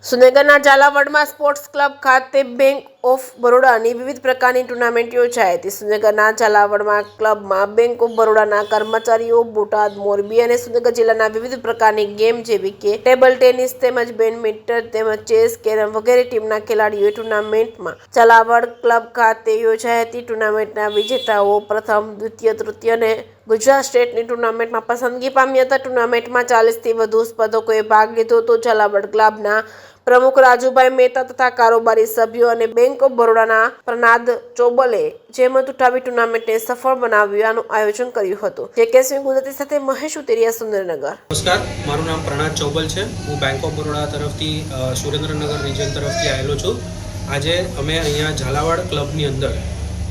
સુનેગરના ઝાલાવાડમાં sports club ખાતે bank of બરોડાની વિવિધ પ્રકારની ટુર્નામેન્ટ યોજાઈ હતી. સુનેગરના ઝાલાવાડમાં ક્લબમાં બેંક ઓફ બરોડાના કર્મચારીઓ બોટાદ, મોરબી અને સુનેગર જિલ્લાના વિવિધ પ્રકારની ગેમ જેવી કે ટેબલ ટેનિસ તેમજ બેડમિન્ટન તેમજ ચેસ, કેરમ વગેરે ટીમના ખેલાડીઓએ ટુર્નામેન્ટમાં ઝાલાવાડ ક્લબ ખાતે યોજાઈ હતી. ટુર્નામેન્ટના વિજેતાઓ પ્રથમ, દ્વિતીય, તૃતીય અને ગુજરાત સ્ટેટની ટુર્નામેન્ટમાં પસંદગી પામી હતા. ટુર્નામેન્ટમાં 40થી વધુ સ્પર્ધકોએ ભાગ લીધો હતો. ઝાલાવાડ ક્લબના પ્રમુખ રાજુભાઈ મહેતા તથા કારોબારી સભ્યો અને બેંક ઓફ બરોડાના પ્રનાદ ચોબલે જહેમત ઉઠાવી ટુર્નામેન્ટને સફળ બનાવવાનું આયોજન કર્યું હતું. જેકેસી ગુજરાતી સાથે મહેશ ઉતેરિયા, સુરેન્દ્રનગર. નમસ્કાર, મારું નામ પ્રનાદ ચોબલ છે. હું બેંક ઓફ બરોડા તરફથી સુરેન્દ્રનગર રિજન તરફથી આવેલો છું. આજે અમે અહીંયા ઝાલાવાડ ક્લબની અંદર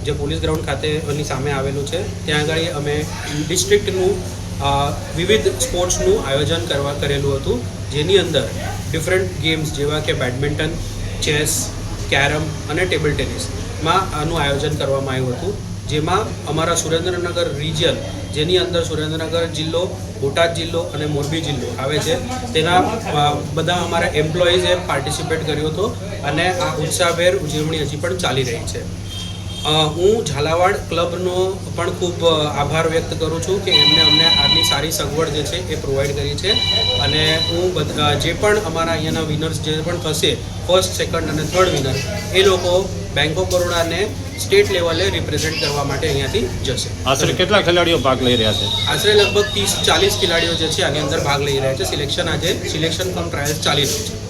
જે પોલીસ ગ્રાઉન્ડ ખાતેની સામે આવેલું છે ત્યાં આગળ અમે ડિસ્ટ્રિક્ટનું વિવિધ સ્પોર્ટ્સનું આયોજન કરેલું હતું, જેની અંદર ડિફરન્ટ ગેમ્સ જેવા કે બેડમિન્ટન, ચેસ, કેરમ અને ટેબલ ટેનિસમાં આનું આયોજન કરવામાં આવ્યું હતું. જેમાં અમારા સુરેન્દ્રનગર રિજિયન, જેની અંદર સુરેન્દ્રનગર જિલ્લો, બોટાદ જિલ્લો અને મોરબી જિલ્લો આવે છે, તેના બધા અમારા એમ્પ્લોઈઝે પાર્ટિસિપેટ કર્યો હતો અને આ ઉત્સાહભેર ઉજવણી હજી પણ ચાલી રહી છે. હું ઝાલાવાડ ક્લબનો પણ ખૂબ આભાર વ્યક્ત કરું છું કે એમને અમને આટલી સારી સગવડ જે છે એ પ્રોવાઈડ કરી છે. અને હું જે પણ અમારા અહીંયાના વિનર્સ જે પણ થશે, ફર્સ્ટ, સેકન્ડ અને થર્ડ વિનર, એ લોકો બેંક ઓફ બરોડાને સ્ટેટ લેવલે રિપ્રેઝેન્ટ કરવા માટે અહીંયાથી જશે. આશરે કેટલા ખેલાડીઓ ભાગ લઈ રહ્યા છે? આશરે લગભગ 30-40 ખેલાડીઓ જે છે આની અંદર ભાગ લઈ રહ્યા છે. સિલેક્શન કમ ટ્રાયલ્સ ચાલી રહ્યું છે.